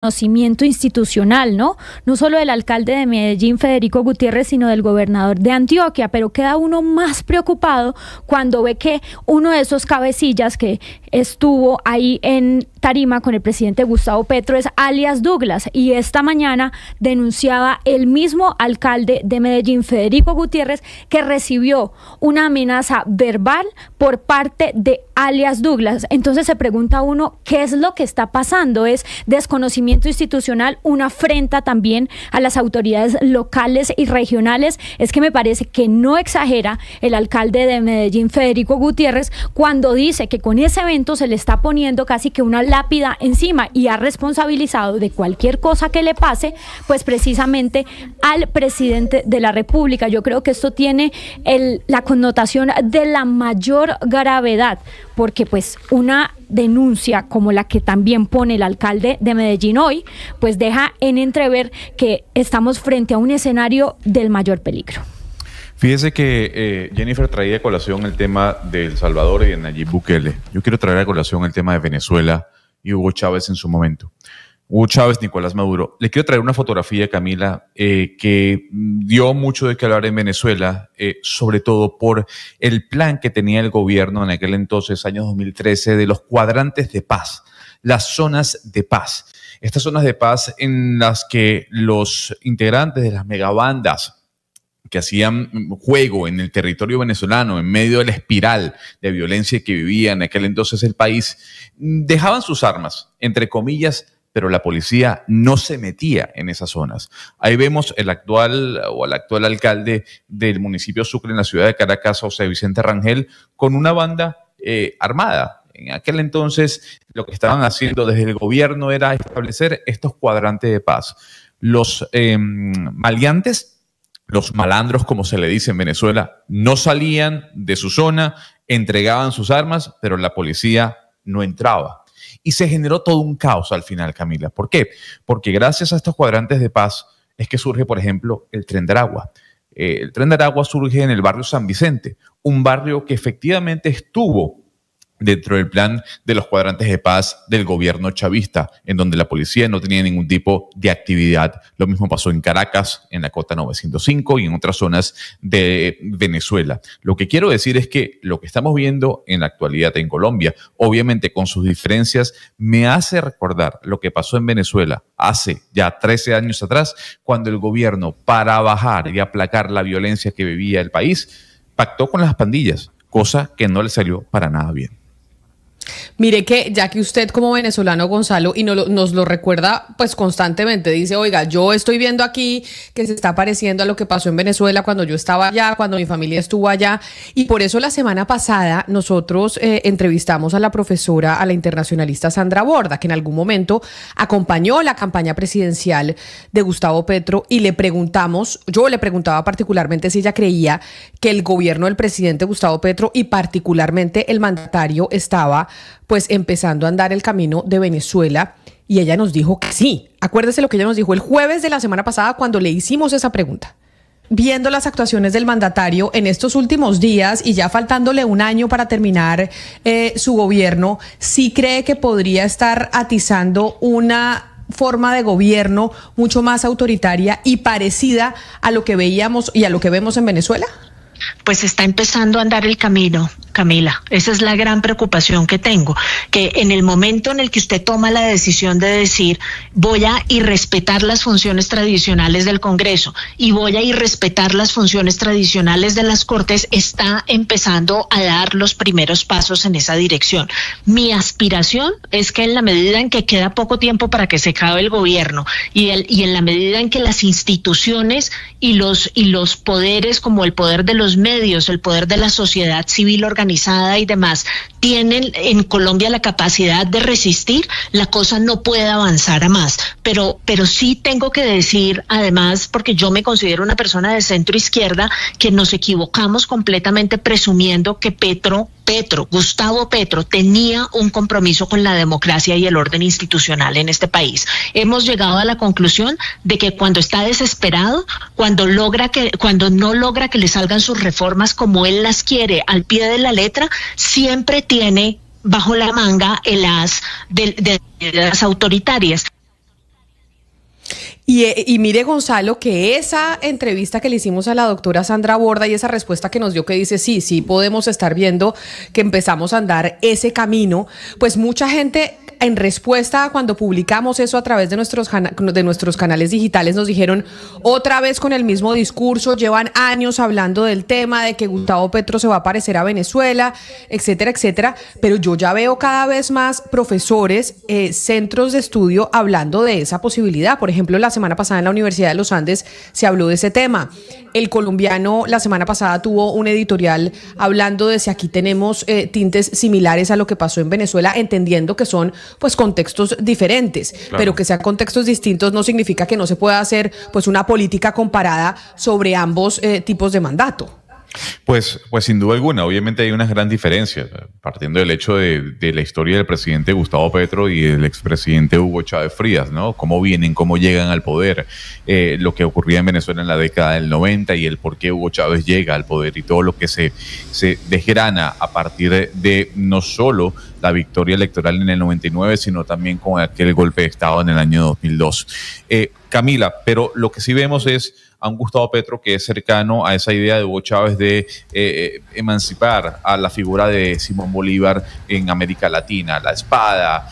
conocimiento institucional, ¿no? No solo del alcalde de Medellín, Federico Gutiérrez, sino del gobernador de Antioquia, pero queda uno más preocupado cuando ve que uno de esos cabecillas que estuvo ahí en tarima con el presidente Gustavo Petro es alias Douglas, y esta mañana denunciaba el mismo alcalde de Medellín, Federico Gutiérrez, que recibió una amenaza verbal por parte de alias Douglas. Entonces se pregunta uno, ¿qué es lo que está pasando? ¿Es desconocimiento institucional, una afrenta también a las autoridades locales y regionales? Es que me parece que no exagera el alcalde de Medellín, Federico Gutiérrez, cuando dice que con ese evento se le está poniendo casi que una lápida encima, y ha responsabilizado de cualquier cosa que le pase, pues precisamente al presidente de la República. Yo creo que esto tiene la connotación de la mayor gravedad, porque pues una denuncia como la que también pone el alcalde de Medellín hoy, pues deja en entrever que estamos frente a un escenario del mayor peligro. Fíjese que Jennifer traía a colación el tema de El Salvador y de Nayib Bukele. Yo quiero traer a colación el tema de Venezuela y Hugo Chávez en su momento. Hugo Chávez, Nicolás Maduro. Le quiero traer una fotografía, Camila, que dio mucho de qué hablar en Venezuela, sobre todo por el plan que tenía el gobierno en aquel entonces, año 2013, de los cuadrantes de paz, las zonas de paz. Estas zonas de paz en las que los integrantes de las megabandas que hacían juego en el territorio venezolano, en medio de la espiral de violencia que vivía en aquel entonces el país, dejaban sus armas, entre comillas, pero la policía no se metía en esas zonas. Ahí vemos al actual alcalde del municipio Sucre en la ciudad de Caracas, José Vicente Rangel, con una banda armada. En aquel entonces lo que estaban haciendo desde el gobierno era establecer estos cuadrantes de paz. Los maleantes, los malandros, como se le dice en Venezuela, no salían de su zona, entregaban sus armas, pero la policía no entraba. Y se generó todo un caos al final, Camila. ¿Por qué? Porque gracias a estos cuadrantes de paz es que surge, por ejemplo, el Tren de Aragua. El Tren de Aragua surge en el barrio San Vicente, un barrio que efectivamente estuvo dentro del plan de los cuadrantes de paz del gobierno chavista, en donde la policía no tenía ningún tipo de actividad. Lo mismo pasó en Caracas, en la Cota 905 y en otras zonas de Venezuela. Lo que quiero decir es que lo que estamos viendo en la actualidad en Colombia, obviamente con sus diferencias, me hace recordar lo que pasó en Venezuela hace ya 13 años atrás, cuando el gobierno, para bajar y aplacar la violencia que vivía el país, pactó con las pandillas, cosa que no le salió para nada bien. Mire que ya que usted como venezolano, Gonzalo, y nos lo recuerda pues constantemente, dice, oiga, yo estoy viendo aquí que se está pareciendo a lo que pasó en Venezuela cuando yo estaba allá, cuando mi familia estuvo allá, y por eso la semana pasada nosotros entrevistamos a la profesora, a la internacionalista Sandra Borda, que en algún momento acompañó la campaña presidencial de Gustavo Petro, y le preguntamos, yo le preguntaba particularmente si ella creía que el gobierno del presidente Gustavo Petro y particularmente el mandatario estaba pues empezando a andar el camino de Venezuela, y ella nos dijo que sí. Acuérdese lo que ella nos dijo el jueves de la semana pasada cuando le hicimos esa pregunta. Viendo las actuaciones del mandatario en estos últimos días y ya faltándole un año para terminar su gobierno, ¿sí cree que podría estar atizando una forma de gobierno mucho más autoritaria y parecida a lo que veíamos y a lo que vemos en Venezuela? Pues está empezando a andar el camino, Camila. Esa es la gran preocupación que tengo, que en el momento en el que usted toma la decisión de decir voy a irrespetar las funciones tradicionales del Congreso y voy a irrespetar las funciones tradicionales de las Cortes, está empezando a dar los primeros pasos en esa dirección. Mi aspiración es que en la medida en que queda poco tiempo para que se acabe el gobierno y en la medida en que las instituciones y los poderes, como el poder de los medios, el poder de la sociedad civil organizada y demás, tienen en Colombia la capacidad de resistir, la cosa no puede avanzar a más. Pero sí tengo que decir, además, porque yo me considero una persona de centro izquierda, que nos equivocamos completamente presumiendo que Gustavo Petro tenía un compromiso con la democracia y el orden institucional en este país. Hemos llegado a la conclusión de que cuando está desesperado, cuando no logra que le salgan sus reformas como él las quiere al pie de la letra, siempre tiene bajo la manga el as de las autoritarias. Y mire, Gonzalo, que esa entrevista que le hicimos a la doctora Sandra Borda y esa respuesta que nos dio que dice, sí, podemos estar viendo que empezamos a andar ese camino, pues mucha gente en respuesta a cuando publicamos eso a través de nuestros canales digitales nos dijeron otra vez con el mismo discurso, llevan años hablando del tema de que Gustavo Petro se va a parecer a Venezuela, etcétera, etcétera, pero yo ya veo cada vez más profesores, centros de estudio hablando de esa posibilidad. Por ejemplo, la semana pasada en la Universidad de los Andes se habló de ese tema. El Colombiano la semana pasada tuvo un editorial hablando de si aquí tenemos tintes similares a lo que pasó en Venezuela, entendiendo que son pues contextos diferentes, claro, pero que sean contextos distintos no significa que no se pueda hacer pues una política comparada sobre ambos tipos de mandato. Pues sin duda alguna, obviamente hay unas grandes diferencias, partiendo del hecho de la historia del presidente Gustavo Petro y del expresidente Hugo Chávez Frías, ¿no? Cómo vienen, cómo llegan al poder, lo que ocurría en Venezuela en la década del 90 y el por qué Hugo Chávez llega al poder y todo lo que se desgrana a partir de no solo la victoria electoral en el 99, sino también con aquel golpe de Estado en el año 2002. Camila, pero lo que sí vemos es a un Gustavo Petro que es cercano a esa idea de Hugo Chávez de emancipar a la figura de Simón Bolívar en América Latina, la espada,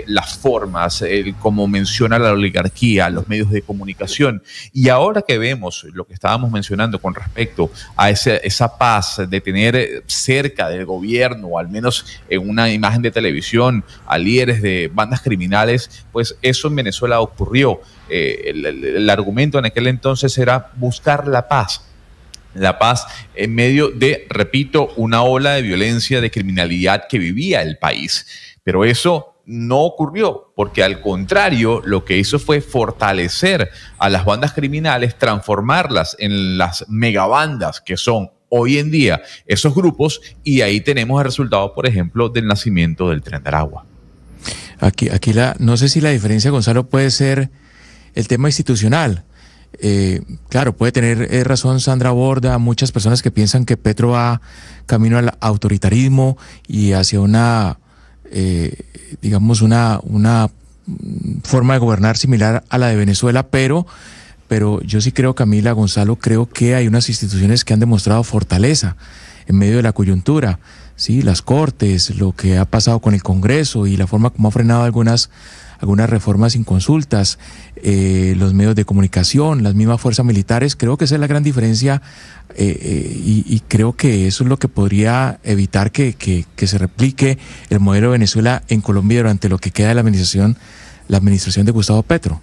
las formas, como menciona la oligarquía, los medios de comunicación. Y ahora que vemos lo que estábamos mencionando con respecto a esa paz de tener cerca del gobierno, o al menos en una imagen de televisión, a líderes de bandas criminales, pues eso en Venezuela ocurrió. El argumento en aquel entonces era buscar la paz en medio de, repito, una ola de violencia, de criminalidad que vivía el país. Pero eso no ocurrió, porque al contrario, lo que hizo fue fortalecer a las bandas criminales, transformarlas en las megabandas que son hoy en día esos grupos, y ahí tenemos el resultado, por ejemplo, del nacimiento del Tren de Aragua. Aquí no sé si la diferencia, Gonzalo, puede ser el tema institucional. Claro, puede tener razón Sandra Borda, muchas personas que piensan que Petro va camino al autoritarismo y hacia una forma de gobernar similar a la de Venezuela, pero yo sí creo, Camila, Gonzalo, creo que hay unas instituciones que han demostrado fortaleza en medio de la coyuntura, ¿sí? Las Cortes, lo que ha pasado con el Congreso y la forma como ha frenado algunas reformas sin consultas, los medios de comunicación, las mismas fuerzas militares. Creo que esa es la gran diferencia y creo que eso es lo que podría evitar que se replique el modelo de Venezuela en Colombia durante lo que queda de la administración de Gustavo Petro.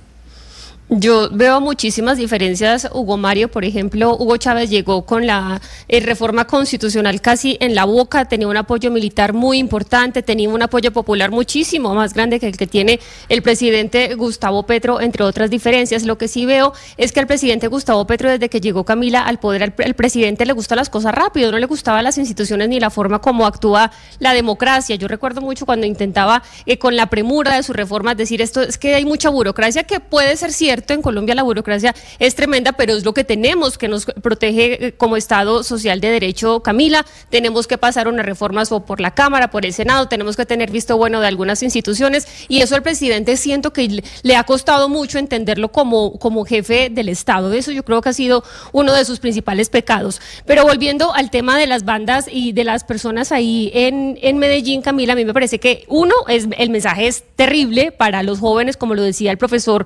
Yo veo muchísimas diferencias, Hugo Mario. Por ejemplo, Hugo Chávez llegó con la reforma constitucional casi en la boca, tenía un apoyo militar muy importante, tenía un apoyo popular muchísimo más grande que el que tiene el presidente Gustavo Petro, entre otras diferencias. Lo que sí veo es que al presidente Gustavo Petro, desde que llegó Camila al poder, al presidente le gustan las cosas rápido, no le gustaban las instituciones ni la forma como actúa la democracia. Yo recuerdo mucho cuando intentaba con la premura de sus reformas decir esto, es que hay mucha burocracia, que puede ser cierto. En Colombia la burocracia es tremenda, pero es lo que tenemos, que nos protege como Estado social de derecho, Camila. Tenemos que pasar unas reformas o por la Cámara, por el Senado, tenemos que tener visto bueno de algunas instituciones, y eso al presidente siento que le ha costado mucho entenderlo como jefe del Estado. Eso yo creo que ha sido uno de sus principales pecados. Pero volviendo al tema de las bandas y de las personas ahí en Medellín, Camila, a mí me parece que el mensaje es terrible para los jóvenes, como lo decía el profesor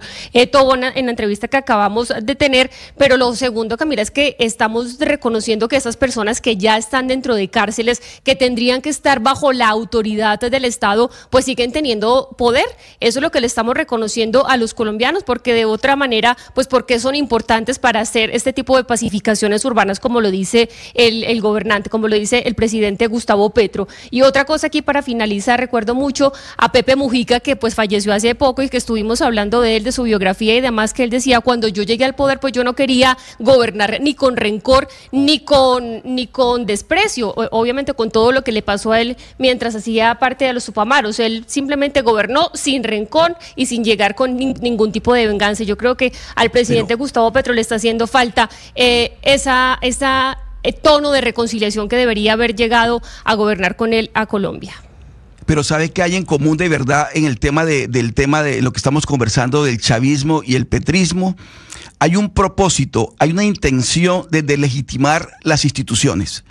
Tobón en la entrevista que acabamos de tener, pero lo segundo, Camila, es que estamos reconociendo que esas personas que ya están dentro de cárceles, que tendrían que estar bajo la autoridad del Estado, pues siguen teniendo poder. Eso es lo que le estamos reconociendo a los colombianos, porque de otra manera, pues porque son importantes para hacer este tipo de pacificaciones urbanas, como lo dice el gobernante, como lo dice el presidente Gustavo Petro. Y otra cosa aquí para finalizar, recuerdo mucho a Pepe Mujica, que pues falleció hace poco y que estuvimos hablando de él, de su biografía y demás, que él decía: cuando yo llegué al poder, pues yo no quería gobernar ni con rencor ni con desprecio, obviamente con todo lo que le pasó a él mientras hacía parte de los Tupamaros. Él simplemente gobernó sin rencor y sin llegar con ningún tipo de venganza. Yo creo que al presidente Gustavo Petro le está haciendo falta esa tono de reconciliación que debería haber llegado a gobernar con él a Colombia. pero ¿sabe qué hay en común de verdad en el tema del tema de lo que estamos conversando del chavismo y el petrismo? Hay un propósito, hay una intención de delegitimar las instituciones.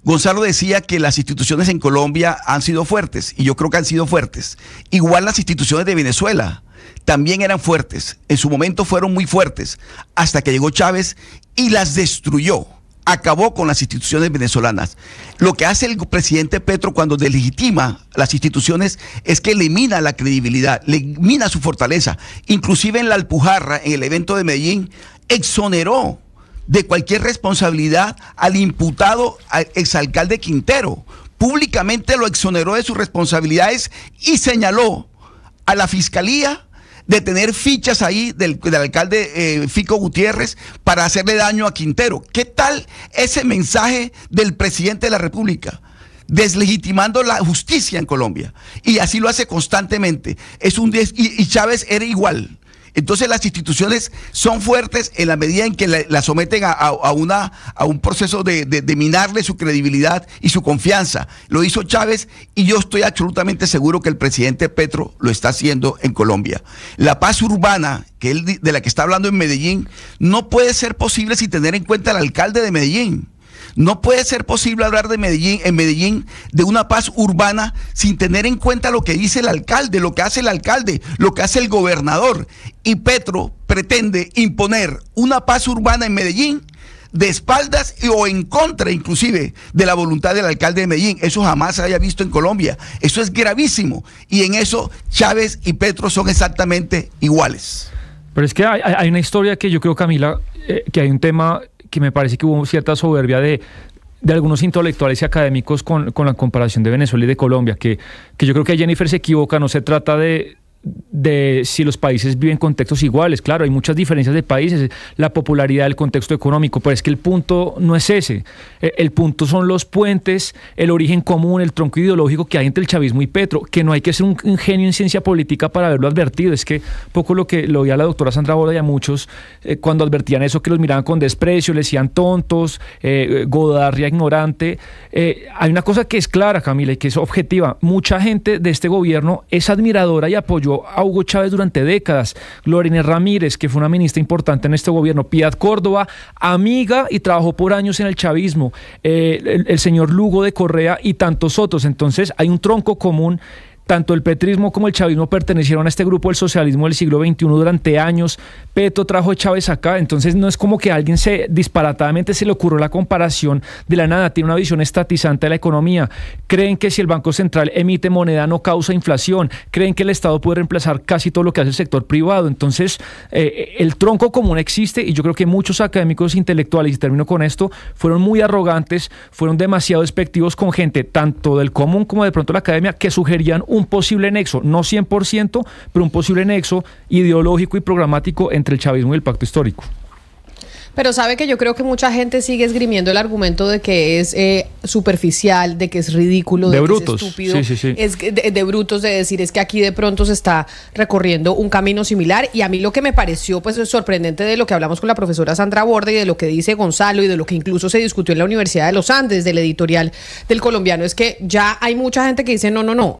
Gonzalo decía que las instituciones en Colombia han sido fuertes, y yo creo que han sido fuertes. Igual las instituciones de Venezuela también eran fuertes, en su momento fueron muy fuertes, hasta que llegó Chávez y las destruyó, acabó con las instituciones venezolanas. Lo que hace el presidente Petro cuando delegitima las instituciones es que elimina la credibilidad, elimina su fortaleza. Inclusive en la Alpujarra, en el evento de Medellín, exoneró de cualquier responsabilidad al imputado, al exalcalde Quintero. Públicamente lo exoneró de sus responsabilidades y señaló a la fiscalía de tener fichas ahí del alcalde Fico Gutiérrez para hacerle daño a Quintero. ¿Qué tal ese mensaje del presidente de la República? Deslegitimando la justicia en Colombia. Y así lo hace constantemente. Y Chávez era igual. Entonces las instituciones son fuertes en la medida en que la someten a un proceso de minarle su credibilidad y su confianza. Lo hizo Chávez y yo estoy absolutamente seguro que el presidente Petro lo está haciendo en Colombia. La paz urbana de la que está hablando en Medellín no puede ser posible sin tener en cuenta al alcalde de Medellín. No puede ser posible hablar de Medellín, de una paz urbana sin tener en cuenta lo que dice el alcalde, lo que hace el alcalde, lo que hace el gobernador. Y Petro pretende imponer una paz urbana en Medellín de espaldas o en contra inclusive de la voluntad del alcalde de Medellín. Eso jamás se haya visto en Colombia. Eso es gravísimo. Y en eso Chávez y Petro son exactamente iguales. Pero es que hay una historia que yo creo, Camila, que hay un tema que me parece que hubo cierta soberbia de algunos intelectuales y académicos con la comparación de Venezuela y de Colombia, que yo creo que Jennifer se equivoca. No se trata de si los países viven contextos iguales. Claro, hay muchas diferencias de países, la popularidad del contexto económico, pero es que el punto no es ese. El punto son los puentes, el origen común, el tronco ideológico que hay entre el chavismo y Petro, que no hay que ser un genio en ciencia política para haberlo advertido. Es que poco lo que lo oía la doctora Sandra Borda y a muchos cuando advertían eso, que los miraban con desprecio, les decían tontos, godarria, ignorante. Hay una cosa que es clara, Camila, y que es objetiva. Mucha gente de este gobierno es admiradora y apoyó a Hugo Chávez durante décadas. Gloria Inés Ramírez, que fue una ministra importante en este gobierno, Piedad Córdoba, amiga y trabajó por años en el chavismo, el señor Lugo de Correa y tantos otros. Entonces hay un tronco común. Tanto el petrismo como el chavismo pertenecieron a este grupo del socialismo del siglo XXI durante años. Petro trajo a Chávez acá, entonces no es como que a alguien disparatadamente se le ocurrió la comparación de la nada. Tiene una visión estatizante de la economía. Creen que si el Banco Central emite moneda no causa inflación. Creen que el Estado puede reemplazar casi todo lo que hace el sector privado. Entonces el tronco común existe y yo creo que muchos académicos intelectuales, y termino con esto, fueron muy arrogantes, fueron demasiado despectivos con gente tanto del común como de pronto la academia que sugerían un posible nexo, no 100%, pero un posible nexo ideológico y programático entre el chavismo y el pacto histórico. Pero sabe que yo creo que mucha gente sigue esgrimiendo el argumento de que es superficial, de que es ridículo, de brutos, que es estúpido, sí. Es de brutos, de decir es que aquí de pronto se está recorriendo un camino similar. Y a mí lo que me pareció pues sorprendente de lo que hablamos con la profesora Sandra Borda y de lo que dice Gonzalo y de lo que incluso se discutió en la Universidad de los Andes, del editorial del Colombiano, es que ya hay mucha gente que dice no,